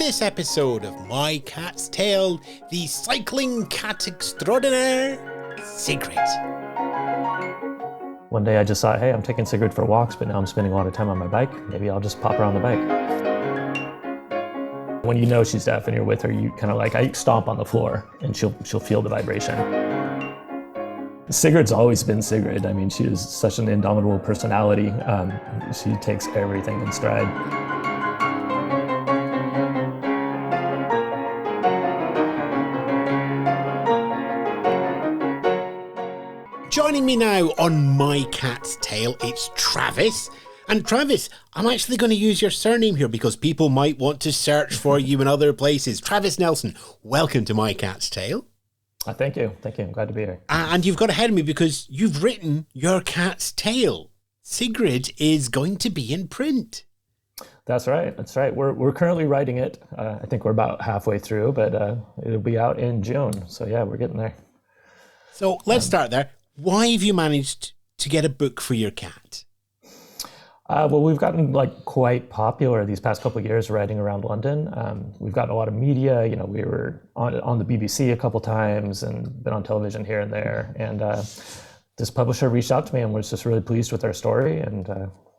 this episode of My Cat's Tale, the cycling cat extraordinaire, Sigrid. One day I just thought, hey, I'm taking Sigrid for walks, but now I'm spending a lot of time on my bike. Maybe I'll just pop her on the bike. When you know she's deaf and you're with her, you kind of I stomp on the floor and she'll feel the vibration. Sigrid's always been Sigrid. I mean, she is such an indomitable personality. She takes everything in stride. Joining me now on My Cat's Tale, it's Travis. And Travis, I'm actually going to use your surname here because people might want to search for you in other places. Travis Nelson, welcome to My Cat's Tale. Thank you. I'm glad to be here. And you've got ahead of me because you've written your cat's tale. Sigrid is going to be in print. That's right. We're currently writing it. I think we're about halfway through, but it'll be out in June. So yeah, we're getting there. So let's start there. Why have you managed to get a book for your cat? Well, we've gotten quite popular these past couple of years writing around London. We've gotten a lot of media. You know, we were on the BBC a couple times and been on television here and there. And this publisher reached out to me and was just really pleased with our story. And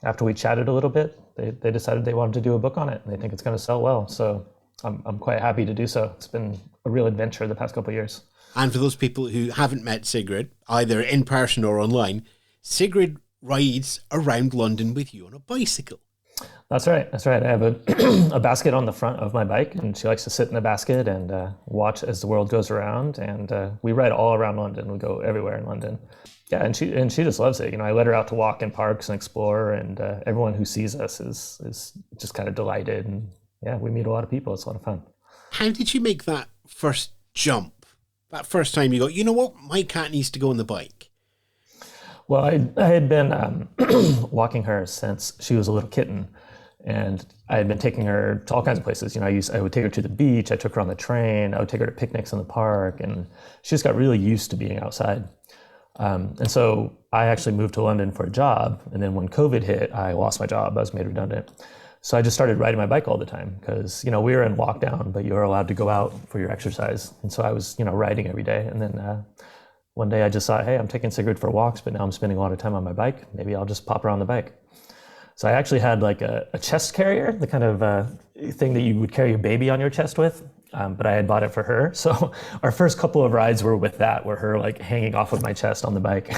after we chatted a little bit, they decided they wanted to do a book on it, and they think it's going to sell well. So I'm quite happy to do so. It's been a real adventure the past couple of years. And for those people who haven't met Sigrid, either in person or online, Sigrid rides around London with you on a bicycle. That's right. I have a basket on the front of my bike, and she likes to sit in the basket and watch as the world goes around. And we ride all around London. We go everywhere in London. Yeah, and she just loves it. You know, I let her out to walk in parks and explore, and everyone who sees us is just kind of delighted. And yeah, we meet a lot of people. It's a lot of fun. How did you make that first jump? That first time you go, you know what, my cat needs to go on the bike? Well, I had been walking her since she was a little kitten, and I had been taking her to all kinds of places. You know, I would take her to the beach, I took her on the train, I would take her to picnics in the park, and she just got really used to being outside. And so I actually moved to London for a job, and then when COVID hit, I lost my job. I was made redundant. So I just started riding my bike all the time because, you know, we were in lockdown, but you were allowed to go out for your exercise. And so I was, riding every day. And then one day I just thought, hey, I'm taking Sigrid for walks, but now I'm spending a lot of time on my bike. Maybe I'll just pop her on the bike. So I actually had a chest carrier, the kind of thing that you would carry your baby on your chest with. But I had bought it for her. So our first couple of rides were with that, were her hanging off of my chest on the bike.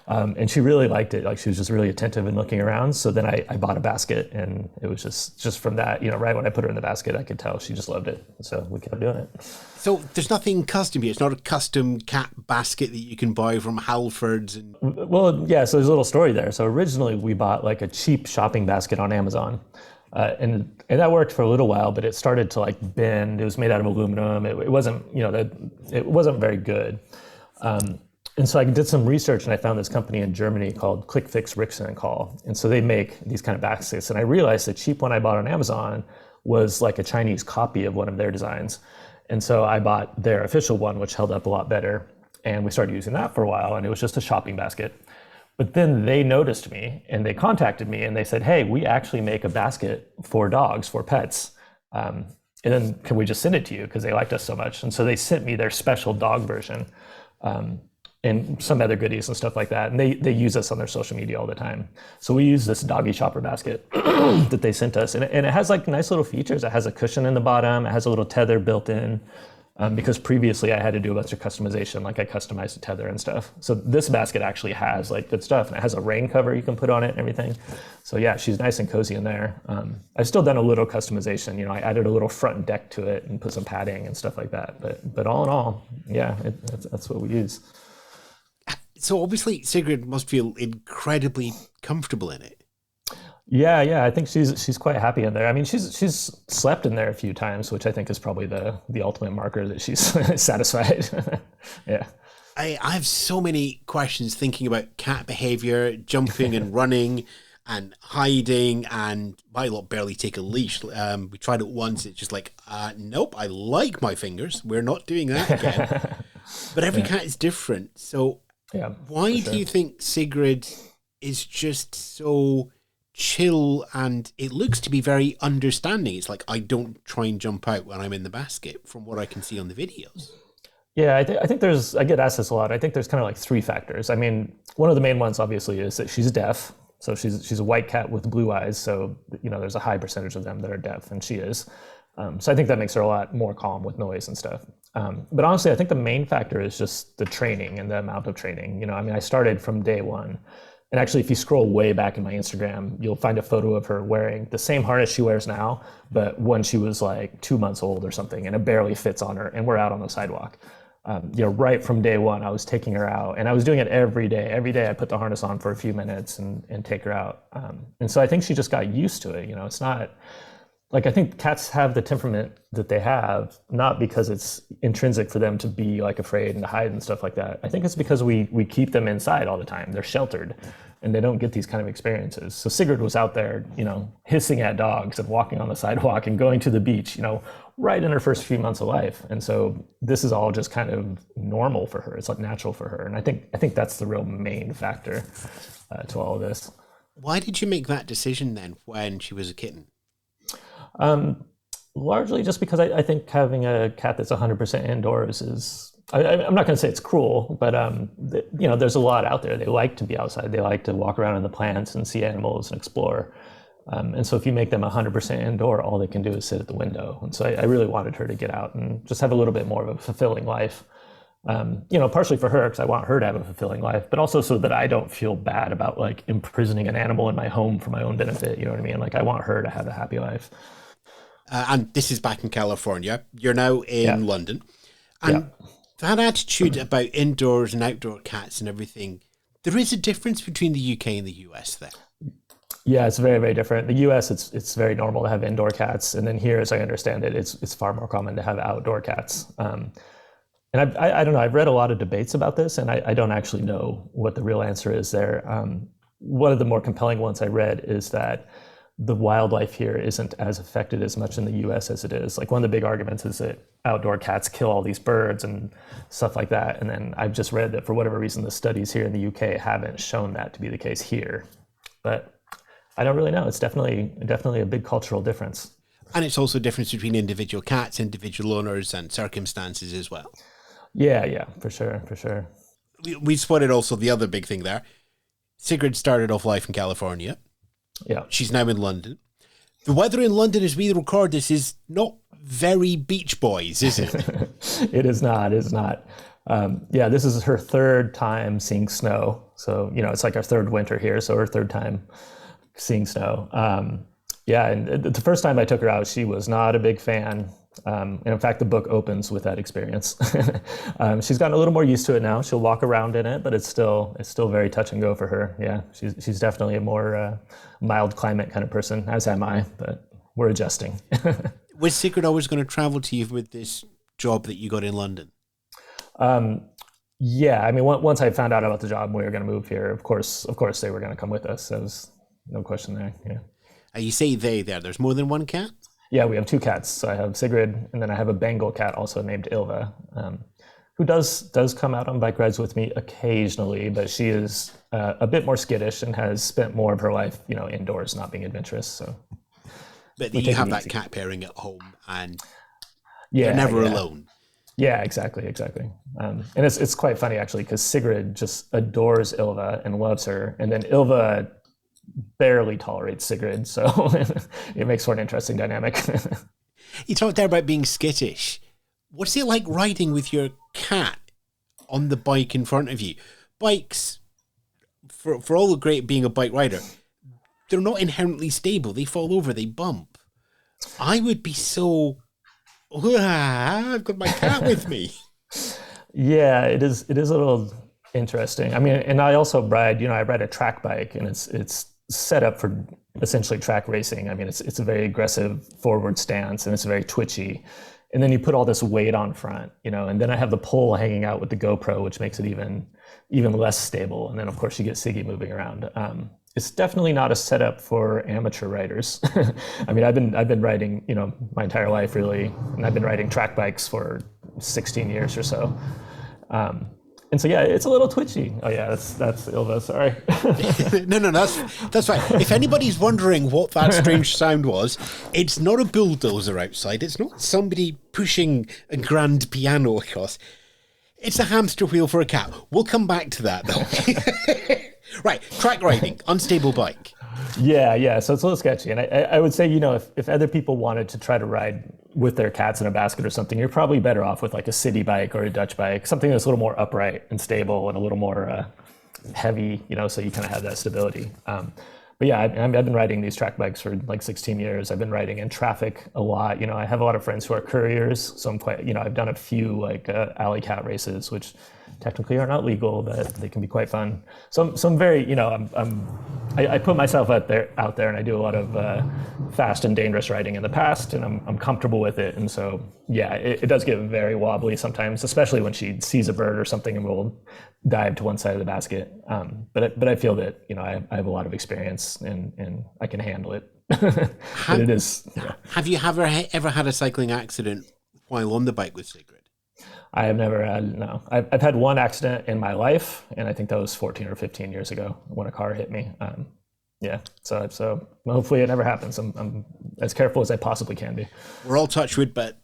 And she really liked it. She was just really attentive and looking around. So then I bought a basket, and it was just from that, right when I put her in the basket, I could tell she just loved it. So we kept doing it. So there's nothing custom here. It's not a custom cat basket that you can buy from Halfords. Well, yeah, so there's a little story there. So originally we bought a cheap shopping basket on Amazon. And that worked for a little while, but it started to bend. It was made out of aluminum. It wasn't, it wasn't very good. And so I did some research, and I found this company in Germany called Click Fix Rixen & Call. And so they make these kind of baskets. And I realized the cheap one I bought on Amazon was a Chinese copy of one of their designs. And so I bought their official one, which held up a lot better. And we started using that for a while, and it was just a shopping basket. But then they noticed me, and they contacted me, and they said, hey, we actually make a basket for dogs, for pets. And then can we just send it to you? Because they liked us so much. And so they sent me their special dog version, and some other goodies and stuff like that. And they use us on their social media all the time. So we use this doggy shopper basket that they sent us. And it has nice little features. It has a cushion in the bottom. It has a little tether built in. Because previously I had to do a bunch of customization, I customized the tether and stuff. So this basket actually has good stuff, and it has a rain cover you can put on it and everything. So yeah, she's nice and cozy in there. I've still done a little customization. I added a little front deck to it and put some padding and stuff like that. But all in all, yeah, that's what we use. So obviously Sigrid must feel incredibly comfortable in it. Yeah, I think she's quite happy in there. I mean, she's slept in there a few times, which I think is probably the ultimate marker that she's satisfied. Yeah. I have so many questions thinking about cat behavior, jumping and running and hiding, and my lot barely take a leash. We tried it once. It's just nope, I like my fingers. We're not doing that again. But every cat is different. So why do you think Sigrid is just so chill, and it looks to be very understanding. It's like, I don't try and jump out when I'm in the basket from what I can see on the videos. Yeah, I think there's, I get asked this a lot. I think there's kind of like three factors. I mean, one of the main ones obviously is that she's deaf. So she's a white cat with blue eyes. So, there's a high percentage of them that are deaf, and she is. So I think that makes her a lot more calm with noise and stuff. But honestly, I think the main factor is just the training and the amount of training. I started from day one. And actually, if you scroll way back in my Instagram, you'll find a photo of her wearing the same harness she wears now, but when she was like 2 months old or something, and it barely fits on her, and we're out on the sidewalk. Right from day one, I was taking her out, and I was doing it every day. Every day I put the harness on for a few minutes and take her out. And so I think she just got used to it. It's not like, I think cats have the temperament that they have, not because it's intrinsic for them to be like afraid and to hide and stuff like that. I think it's because we keep them inside all the time. They're sheltered and they don't get these kind of experiences. So Sigrid was out there, hissing at dogs and walking on the sidewalk and going to the beach, right in her first few months of life. And so this is all just kind of normal for her. It's like natural for her. And I think that's the real main factor to all of this. Why did you make that decision then when she was a kitten? Largely just because I think having a cat that's 100% indoors is, I'm not going to say it's cruel, but there's a lot out there. They like to be outside. They like to walk around in the plants and see animals and explore. And so if you make them 100% indoor, all they can do is sit at the window. And so I really wanted her to get out and just have a little bit more of a fulfilling life. Partially for her, because I want her to have a fulfilling life, but also so that I don't feel bad about like imprisoning an animal in my home for my own benefit. You know what I mean? Like, I want her to have a happy life. And this is back in California. You're now in London. And that attitude about indoors and outdoor cats and everything, there is a difference between the UK and the US there. Yeah, it's very, very different. The US, it's very normal to have indoor cats. And then here, as I understand it, it's far more common to have outdoor cats. And I don't know, I've read a lot of debates about this, and I don't actually know what the real answer is there. One of the more compelling ones I read is that the wildlife here isn't as affected as much in the US as it is. Like, one of the big arguments is that outdoor cats kill all these birds and stuff like that. And then I've just read that for whatever reason, the studies here in the UK haven't shown that to be the case here. But I don't really know. It's definitely a big cultural difference. And it's also a difference between individual cats, individual owners, and circumstances as well. Yeah, for sure. We spotted also the other big thing there. Sigrid started off life in California. Yeah. She's now in London. The weather in London as we record this is not very Beach Boys, is it? It is not. This is her third time seeing snow. So, it's like our third winter here. So her third time seeing snow. And the first time I took her out, she was not a big fan. And in fact, the book opens with that experience. She's gotten a little more used to it now. She'll walk around in it, but it's still very touch and go for her. Yeah, she's definitely a more mild climate kind of person, as am I, but we're adjusting. Was Sigrid always going to travel to you with this job that you got in London? Yeah, I mean, once I found out about the job and we were going to move here, of course they were going to come with us. There was no question there. Yeah. You say they there. There's more than one cat? Yeah, we have two cats. So I have Sigrid, and then I have a Bengal cat also named Ilva, who does come out on bike rides with me occasionally, but she is a bit more skittish and has spent more of her life, indoors, not being adventurous. So, but you have that cat pairing at home, and you're never alone. Yeah, exactly. And it's quite funny actually, because Sigrid just adores Ilva and loves her, and then Ilva barely tolerates Sigrid, so it makes for an interesting dynamic. You talked there about being skittish. What's it like riding with your cat on the bike in front of you? Bikes, for all the great being a bike rider, they're not inherently stable. They fall over, they bump. I would be so, I've got my cat with me. Yeah, it is a little interesting. I mean, and I also ride, I ride a track bike, and it's set up for essentially track racing. I mean, it's a very aggressive forward stance, and it's very twitchy. And then you put all this weight on front, and then I have the pole hanging out with the GoPro, which makes it even less stable. And then of course you get Siggy moving around. It's definitely not a setup for amateur riders. I mean, I've been riding, my entire life really, and I've been riding track bikes for 16 years or so. and so yeah, it's a little twitchy. Oh yeah, that's Ilva. Sorry. No, that's fine. If anybody's wondering what that strange sound was, it's not a bulldozer outside. It's not somebody pushing a grand piano across. It's a hamster wheel for a cat. We'll come back to that though. Right, track riding, unstable bike. Yeah. So it's a little sketchy. And I would say, if other people wanted to try to ride with their cats in a basket or something, you're probably better off with like a city bike or a Dutch bike, something that's a little more upright and stable and a little more heavy, so you kind of have that stability. But yeah, I've been riding these track bikes for like 16 years. I've been riding in traffic a lot. I have a lot of friends who are couriers. So I'm quite, I've done a few like alley cat races, which technically are not legal, but they can be quite fun. So I'm very, I put myself out there and I do a lot of fast and dangerous riding in the past, and I'm comfortable with it. And so, yeah, it does get very wobbly sometimes, especially when she sees a bird or something and will dive to one side of the basket. But I feel that, I have a lot of experience and I can handle it. But it is. Yeah. Have you ever had a cycling accident while on the bike with Sigrid? I have never had, no. I've had one accident in my life, and I think that was 14 or 15 years ago when a car hit me. Yeah, so hopefully it never happens. I'm as careful as I possibly can be. We're all touch wood, but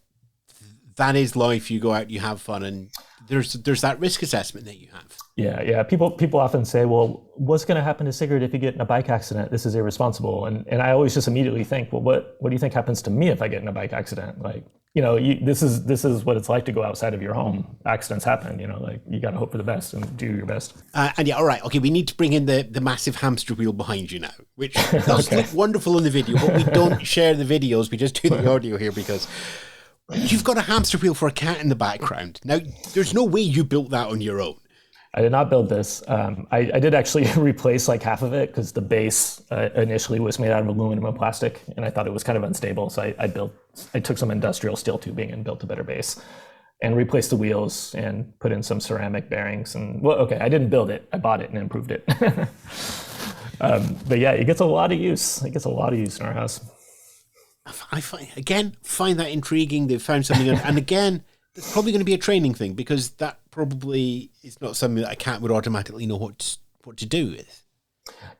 that is life. You go out, you have fun, and there's that risk assessment that you have. Yeah. People often say, well, what's going to happen to Sigrid if you get in a bike accident? This is irresponsible. And I always just immediately think, well, what do you think happens to me if I get in a bike accident? Like, this is what it's like to go outside of your home. Accidents happen, like you got to hope for the best and do your best. And yeah, all right. Okay. We need to bring in the massive hamster wheel behind you now, which does look wonderful in the video, but we don't share the videos. We just do the audio here because you've got a hamster wheel for a cat in the background. Now, there's no way you built that on your own. I did not build this. I did actually replace like half of it because the base initially was made out of aluminum and plastic, and I thought it was kind of unstable. So I took some industrial steel tubing and built a better base, and replaced the wheels and put in some ceramic bearings. And I didn't build it. I bought it and improved it. But yeah, it gets a lot of use. It gets a lot of use in our house. I find that intriguing. They've found something, and again, it's probably going to be a training thing because that probably is not something that a cat would automatically know what to do with.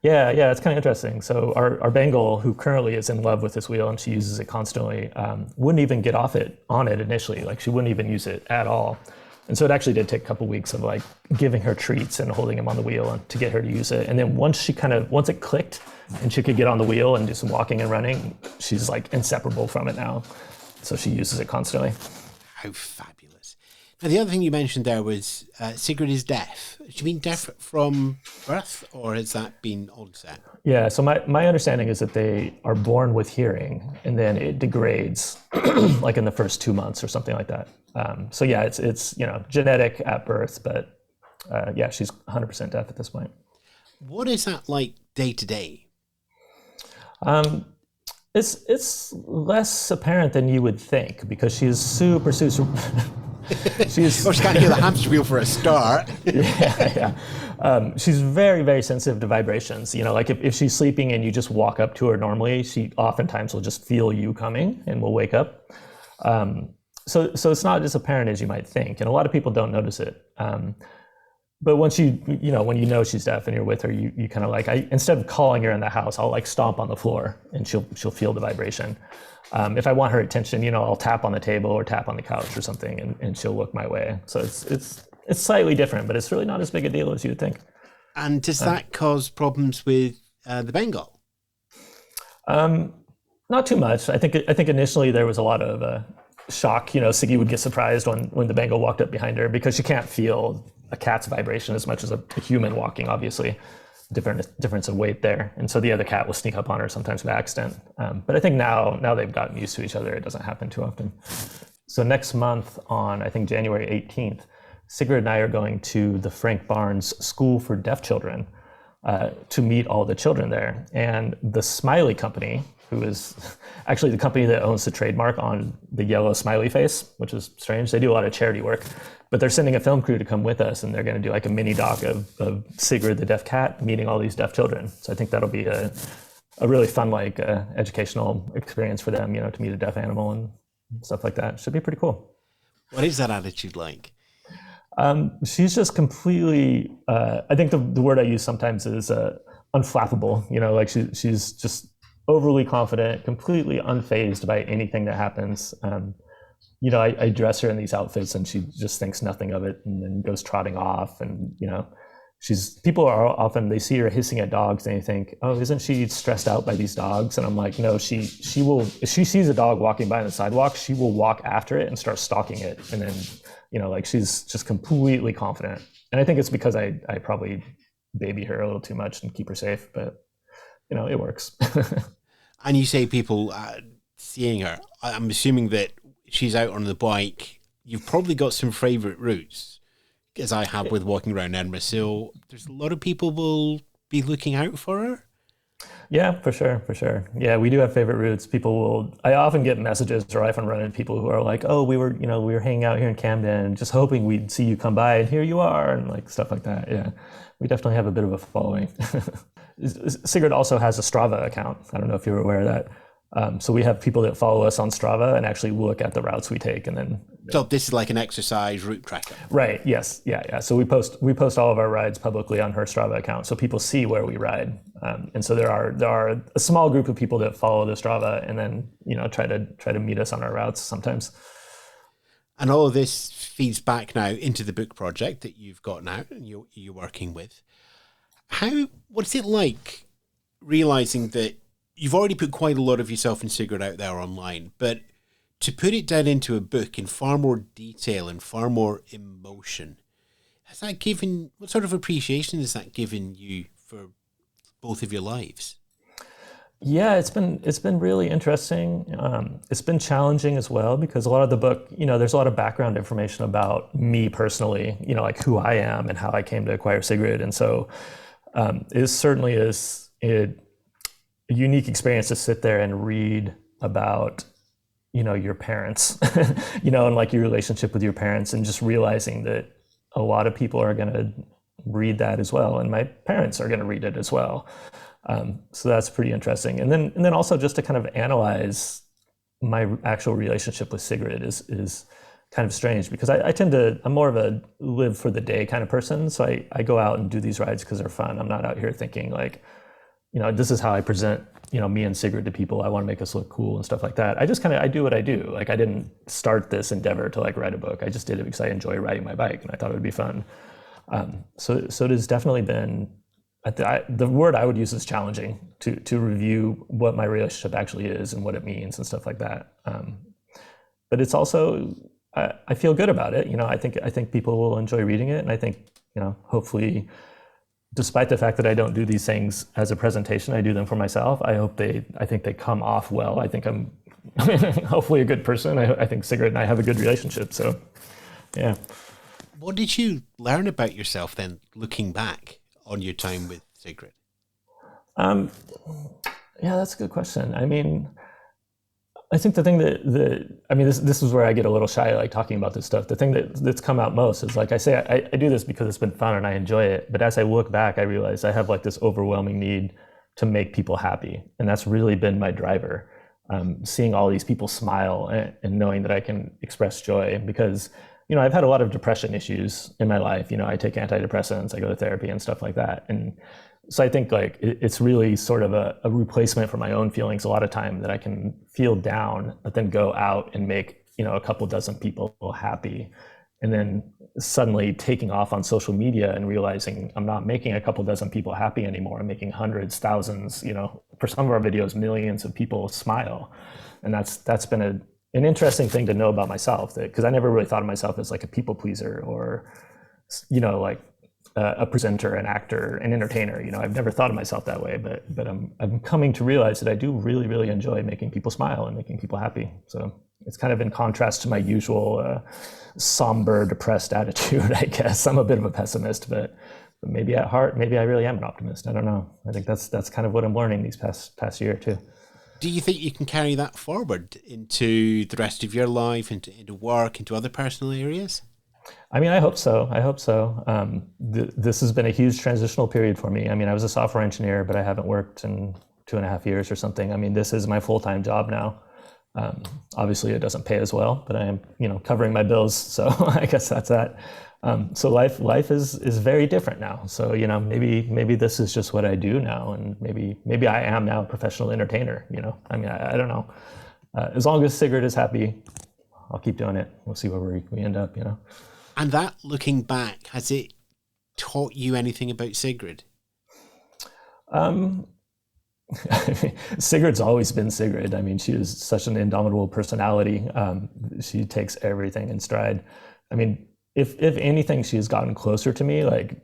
Yeah, it's kind of interesting. So our Bengal, who currently is in love with this wheel and she uses it constantly, wouldn't even get on it initially. Like she wouldn't even use it at all. And so it actually did take a couple weeks of like giving her treats and holding him on the wheel and to get her to use it. And then once it clicked and she could get on the wheel and do some walking and running, she's like inseparable from it now. So she uses it constantly. How fabulous. Now, the other thing you mentioned there was Sigrid is deaf. Do you mean deaf from birth, or has that been onset? Yeah, so my understanding is that they are born with hearing, and then it degrades like in the first 2 months or something like that. So yeah, it's genetic at birth, but yeah, she's 100% deaf at this point. What is that like day to day? It's less apparent than you would think because she's super. She's got to hear the hamster wheel for a start. Yeah. She's very, very sensitive to vibrations. Like if she's sleeping and you just walk up to her normally, she oftentimes will just feel you coming and will wake up. So it's not as apparent as you might think, and a lot of people don't notice it. But once when she's deaf and you're with her, you kind of like, instead of calling her in the house, I'll like stomp on the floor and she'll feel the vibration. If I want her attention, I'll tap on the table or tap on the couch or something and she'll look my way. So it's slightly different, but it's really not as big a deal as you would think. And does that cause problems with the Bengal? Not too much. I think initially there was a lot of shock. Siggy would get surprised when the Bengal walked up behind her because she can't feel a cat's vibration as much as a human walking, obviously. Difference of weight there. And so the other cat will sneak up on her sometimes by accident. But I think now they've gotten used to each other. It doesn't happen too often. So next month on, I think January 18th, Sigrid and I are going to the Frank Barnes School for Deaf Children to meet all the children there. And the Smiley Company, who is actually the company that owns the trademark on the yellow smiley face, which is strange. They do a lot of charity work, but they're sending a film crew to come with us, and they're going to do like a mini doc of Sigrid the deaf cat meeting all these deaf children. So I think that'll be a really fun educational experience for them, to meet a deaf animal and stuff like that. Should be pretty cool. What is that attitude like? She's just completely. I think the word I use sometimes is unflappable. Like she's just overly confident, completely unfazed by anything that happens. I dress her in these outfits, and she just thinks nothing of it, and then goes trotting off. And people are often, they see her hissing at dogs, and they think, oh, isn't she stressed out by these dogs? And I'm like, no, she will. If she sees a dog walking by on the sidewalk, she will walk after it and start stalking it, and then like she's just completely confident. And I think it's because I probably baby her a little too much and keep her safe, but it works. And you say people seeing her. I'm assuming that she's out on the bike. You've probably got some favourite routes, as I have with walking around Edinburgh. So there's a lot of people will be looking out for her. Yeah, for sure, for sure. Yeah, we do have favorite routes. I often get messages, or I often run into people who are like, "Oh, we were hanging out here in Camden, just hoping we'd see you come by, and here you are," and like stuff like that. Yeah, we definitely have a bit of a following. Sigrid also has a Strava account. I don't know if you were aware of that. So we have people that follow us on Strava and actually look at the routes we take, and then. So this is like an exercise route tracker. Right. Yes. Yeah. So we post all of our rides publicly on her Strava account, so people see where we ride. And so there are a small group of people that follow the Strava, and then try to meet us on our routes sometimes. And all of this feeds back now into the book project that you've got now and you're working with. What's it like realizing that you've already put quite a lot of yourself and Sigrid out there online, but to put it down into a book in far more detail and far more emotion, what sort of appreciation has that given you for both of your lives? Yeah, it's been really interesting. It's been challenging as well, because a lot of the book, there's a lot of background information about me personally, like who I am and how I came to acquire Sigrid. And so it certainly is a unique experience to sit there and read about your parents, and like your relationship with your parents, and just realizing that a lot of people are going to read that as well, and my parents are going to read it as well. So that's pretty interesting. And then also just to kind of analyze my actual relationship with Sigrid is kind of strange, because I'm more of a live for the day kind of person. So I go out and do these rides because they're fun. I'm not out here thinking like, this is how I present, me and Sigrid to people. I want to make us look cool and stuff like that. I do what I do. Like, I didn't start this endeavor to like write a book. I just did it because I enjoy riding my bike and I thought it would be fun. So it has definitely been, the word I would use is challenging to review what my relationship actually is and what it means and stuff like that. But it's also, I feel good about it. I think people will enjoy reading it. And I think, hopefully, despite the fact that I don't do these things as a presentation, I do them for myself. I think they come off well. I think I'm hopefully a good person. I think Sigrid and I have a good relationship. So, yeah. What did you learn about yourself then, looking back on your time with Sigrid? Yeah, that's a good question. I mean, I think the thing this is where I get a little shy, like talking about this stuff. The thing that's come out most is, like I say, I do this because it's been fun and I enjoy it. But as I look back, I realize I have like this overwhelming need to make people happy. And that's really been my driver. Seeing all these people smile and knowing that I can express joy, because, I've had a lot of depression issues in my life. I take antidepressants, I go to therapy and stuff like that. And so I think like it's really sort of a replacement for my own feelings a lot of time, that I can feel down, but then go out and make, a couple dozen people happy. And then suddenly taking off on social media and realizing I'm not making a couple dozen people happy anymore. I'm making hundreds, thousands, for some of our videos, millions of people smile. And that's been an interesting thing to know about myself, because I never really thought of myself as like a people pleaser or, like a presenter, an actor, an entertainer. I've never thought of myself that way, but I'm coming to realize that I do really, really enjoy making people smile and making people happy. So it's kind of in contrast to my usual somber, depressed attitude, I guess. I'm a bit of a pessimist, but maybe at heart, maybe I really am an optimist. I don't know. I think that's kind of what I'm learning these past year too. Do you think you can carry that forward into the rest of your life, into work, into other personal areas? I mean, I hope so. This has been a huge transitional period for me. I mean, I was a software engineer, but I haven't worked in 2.5 years or something. I mean, this is my full-time job now. Obviously, it doesn't pay as well, but I am, covering my bills. So I guess that's that. So life is very different now. So maybe this is just what I do now, and maybe I am now a professional entertainer. I mean, I don't know. As long as Sigrid is happy, I'll keep doing it. We'll see where we end up. And that, looking back, has it taught you anything about Sigrid? Sigrid's always been Sigrid. I mean, she is such an indomitable personality. She takes everything in stride. I mean, if anything, she has gotten closer to me. Like,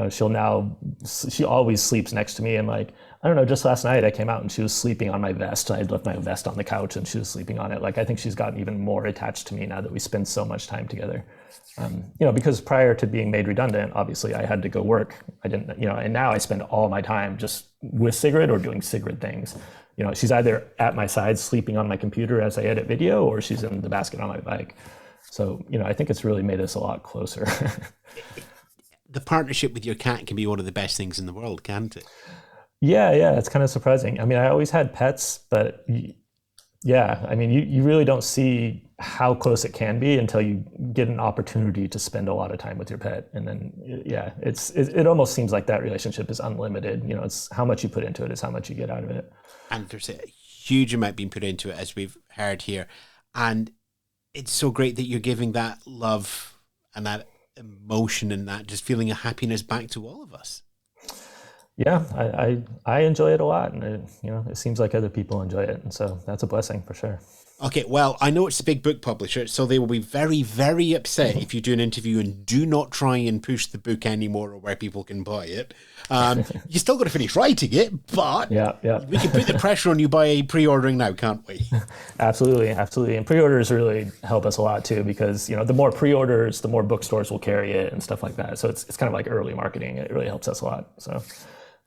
she always sleeps next to me. And like, I don't know, just last night I came out and she was sleeping on my vest. I'd left my vest on the couch and she was sleeping on it. Like, I think she's gotten even more attached to me now that we spend so much time together. Because prior to being made redundant, obviously I had to go work. I didn't, and now I spend all my time just with Sigrid or doing Sigrid things. She's either at my side sleeping on my computer as I edit video, or she's in the basket on my bike. So, I think it's really made us a lot closer. The partnership with your cat can be one of the best things in the world, can't it? Yeah, it's kind of surprising. I mean, I always had pets, but yeah, I mean, you really don't see how close it can be until you get an opportunity to spend a lot of time with your pet. And then, yeah, it almost seems like that relationship is unlimited. It's how much you put into it is how much you get out of it. And there's a huge amount being put into it, as we've heard here. And it's so great that you're giving that love and that emotion and that just feeling of happiness back to all of us. Yeah, I enjoy it a lot, and it seems like other people enjoy it, and so that's a blessing for sure. Okay, well, I know it's a big book publisher, so they will be very, very upset if you do an interview and do not try and push the book anymore or where people can buy it. You still got to finish writing it, but yeah. We can put the pressure on you by pre-ordering now, can't we? Absolutely. And pre-orders really help us a lot too, because the more pre-orders, the more bookstores will carry it and stuff like that. So it's kind of like early marketing. It really helps us a lot. So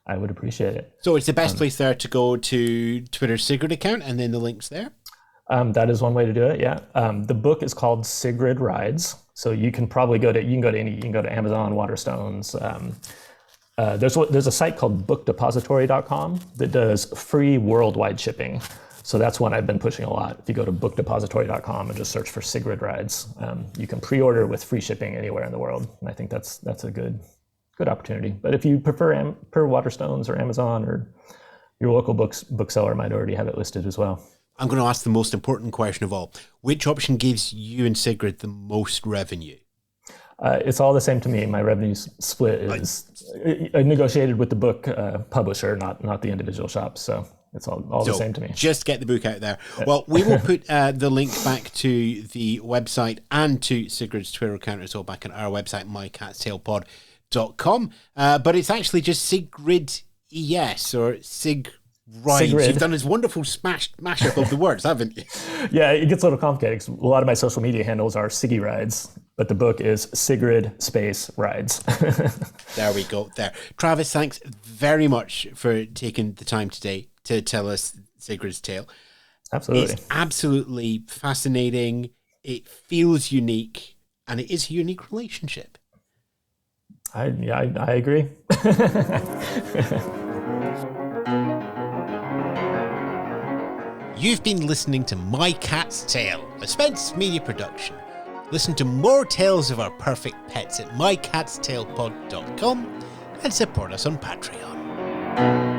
I would appreciate it. So it's the best place there to go to Twitter's Sigrid account, and then the link's there. That is one way to do it. Yeah. The book is called Sigrid Rides. So you can probably go to Amazon, Waterstones. There's a site called bookdepository.com that does free worldwide shipping. So that's one I've been pushing a lot. If you go to bookdepository.com and just search for Sigrid Rides, you can pre-order with free shipping anywhere in the world. And I think that's a good opportunity. But if you prefer Waterstones or Amazon, or your local bookseller might already have it listed as well. I'm going to ask the most important question of all. Which option gives you and Sigrid the most revenue? It's all the same to me. My revenue split is negotiated with the book publisher, not the individual shops. So it's all the same to me. Just get the book out there. Well, we will put the link back to the website and to Sigrid's Twitter account as well back on our website, mycatstailpod.com. But it's actually just Sigrid ES or Sig Rides. Sigrid. You've done this wonderful mashup of the words, haven't you? Yeah, it gets a little complicated because a lot of my social media handles are Siggy Rides, but the book is Sigrid Space Rides. There we go. There. Travis, thanks very much for taking the time today to tell us Sigrid's tale. Absolutely. It's absolutely fascinating. It feels unique, and it is a unique relationship. I agree. You've been listening to My Cat's Tale, a Spence Media production. Listen to more tales of our perfect pets at mycatstailpod.com and support us on Patreon.